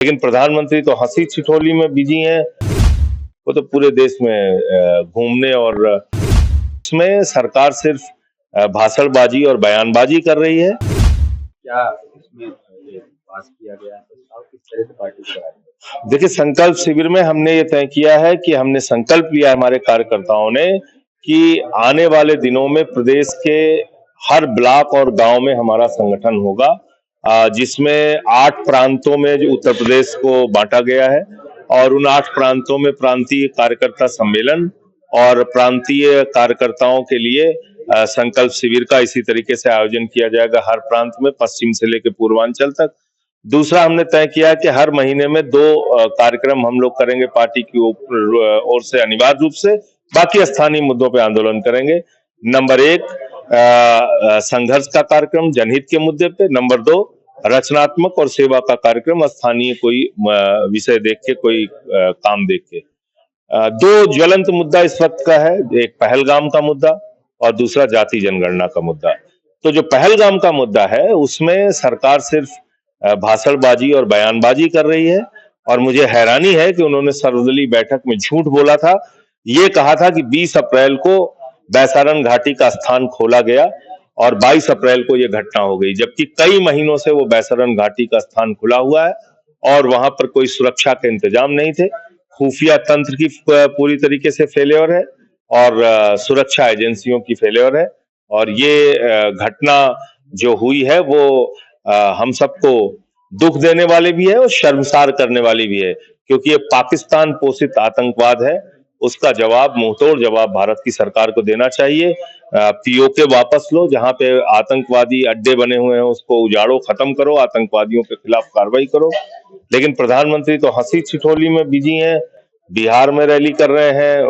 लेकिन प्रधानमंत्री तो हंसी ठिठोली में बिजी हैं। वो तो पूरे देश में घूमने और इसमें सरकार सिर्फ भाषणबाजी और बयानबाजी कर रही है। क्या इसमें ये पास किया गया है प्रस्ताव, किस तरह से पार्टी को बढ़ाया जाए? देखिए, संकल्प शिविर में हमने ये तय किया है कि हमने संकल्प लिया है हमारे कार्यकर्ताओं ने कि आने वाले दिनों में प्रदेश के हर ब्लॉक और गांव में हमारा संगठन होगा, जिसमें 8 प्रांतों में जो उत्तर प्रदेश को बांटा गया है और उन 8 प्रांतों में प्रांतीय कार्यकर्ता सम्मेलन और प्रांतीय कार्यकर्ताओं के लिए संकल्प शिविर का इसी तरीके से आयोजन किया जाएगा हर प्रांत में, पश्चिम से लेकर पूर्वांचल तक। दूसरा हमने तय किया कि हर महीने में 2 कार्यक्रम हम लोग करेंगे पार्टी की ओर से अनिवार्य रूप से, बाकी स्थानीय मुद्दों पे आंदोलन करेंगे। नंबर 1 संघर्ष का कार्यक्रम जनहित के मुद्दे पे, नंबर 2 रचनात्मक और सेवा का कार्यक्रम, स्थानीय कोई विषय देख के, कोई काम देख के। 2 ज्वलंत मुद्दा इस वक्त का है, एक पहलगाम का मुद्दा और दूसरा जाति जनगणना का मुद्दा। तो जो पहलगाम का मुद्दा है उसमें सरकार सिर्फ भाषणबाजी और बयानबाजी कर रही है और मुझे हैरानी है कि उन्होंने सर्वदलीय बैठक में झूठ बोला था। ये कहा था कि 20 अप्रैल को बैसारन घाटी का स्थान खोला गया और 22 अप्रैल को यह घटना हो गई, जबकि कई महीनों से वो बैसारन घाटी का स्थान खुला हुआ है और वहां पर कोई सुरक्षा के इंतजाम नहीं थे। खुफिया तंत्र की पूरी तरीके से फेलियर है और सुरक्षा एजेंसियों की फेलियर है और ये घटना जो हुई है वो हम सबको दुख देने वाली भी है और शर्मसार करने वाली भी है, क्योंकि ये पाकिस्तान पोषित आतंकवाद है। उसका जवाब, मुंहतोड़ जवाब भारत की सरकार को देना चाहिए। पीओके वापस लो, जहां पे आतंकवादी अड्डे बने हुए हैं उसको उजाड़ो, खत्म करो, आतंकवादियों के खिलाफ कार्रवाई करो। लेकिन प्रधानमंत्री तो हंसी ठिठोली में बिजी हैं, बिहार में रैली कर रहे हैं,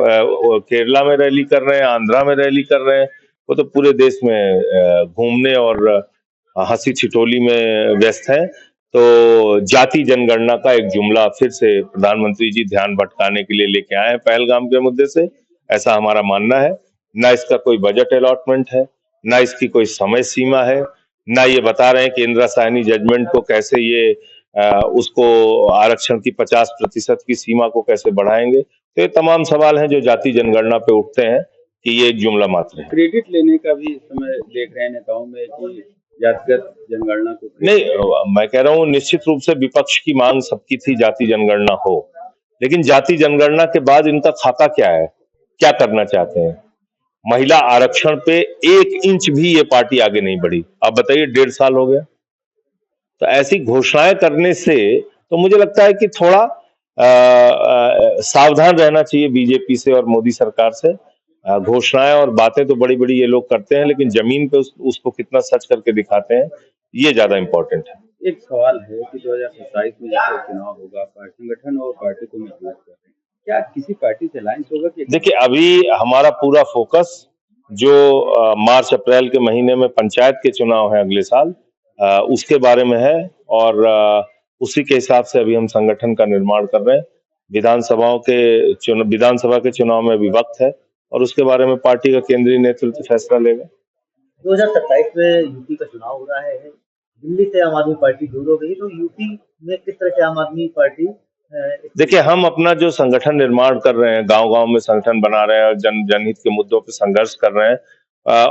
केरला में रैली कर रहे हैं, आंध्रा में रैली कर रहे हैं। वो तो पूरे देश में घूमने और हंसी ठिठोली में व्यस्त है। तो जाति जनगणना का एक जुमला फिर से प्रधानमंत्री जी ध्यान भटकाने के लिए लेके आए हैं पहलगाम के मुद्दे से, ऐसा हमारा मानना है। ना इसका कोई बजट अलॉटमेंट है, ना इसकी कोई समय सीमा है, ना ये बता रहे हैं कि इंदिरा साहनी जजमेंट को कैसे ये उसको आरक्षण की 50% की सीमा को कैसे बढ़ाएंगे। तो ये तमाम सवाल हैं जो जाति जनगणना पे उठते हैं कि ये एक जुमला मात्र है। क्रेडिट लेने का भी समय देख रहे हैं नेताओं में कि जातिगत जनगणना को नहीं, मैं कह रहा हूँ निश्चित रूप से विपक्ष की मांग सबकी थी जाति जनगणना हो, लेकिन जाति जनगणना के बाद इनका खाका क्या है, क्या करना चाहते हैं? महिला आरक्षण पे 1 इंच भी ये पार्टी आगे नहीं बढ़ी। आप बताइए, 1.5 साल हो गया। तो ऐसी घोषणाएं करने से तो मुझे लगता है कि थोड़ा सावधान रहना चाहिए बीजेपी से और मोदी सरकार से। घोषणाएं और बातें तो बड़ी बड़ी ये लोग करते हैं, लेकिन जमीन पे उसको कितना सच करके दिखाते हैं, ये ज्यादा इम्पोर्टेंट है। एक सवाल है कि 2027 में जैसे चुनाव होगा, संगठन और पार्टी को मजबूत कर रहे हैं, क्या किसी पार्टी से अलायंस होगा? कि देखिए, अभी हमारा पूरा फोकस जो मार्च अप्रैल के महीने में पंचायत के चुनाव है अगले साल, उसके बारे में है और उसी के हिसाब से अभी हम संगठन का निर्माण कर रहे हैं। विधानसभा के चुनाव में अभी वक्त है और उसके बारे में पार्टी का केंद्रीय नेतृत्व फैसला लेगा। 2027 में यूपी का चुनाव हो रहा है, दिल्ली से आम आदमी पार्टी दूर हो गई, तो यूपी में किस तरह से आम आदमी पार्टी? देखिए, हम अपना जो संगठन निर्माण कर रहे हैं, गांव-गांव में संगठन बना रहे हैं और जनहित के मुद्दों पे संघर्ष कर रहे हैं,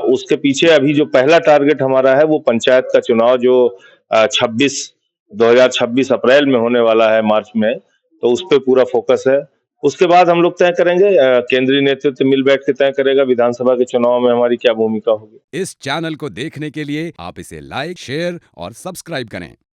उसके पीछे अभी जो पहला टारगेट हमारा है वो पंचायत का चुनाव जो 2026 अप्रैल में होने वाला है, मार्च में, तो उस पे पूरा फोकस है। उसके बाद हम लोग तय करेंगे, केंद्रीय नेतृत्व मिल बैठ के तय करेगा विधानसभा के चुनाव में हमारी क्या भूमिका होगी। इस चैनल को देखने के लिए आप इसे लाइक, शेयर और सब्सक्राइब करें।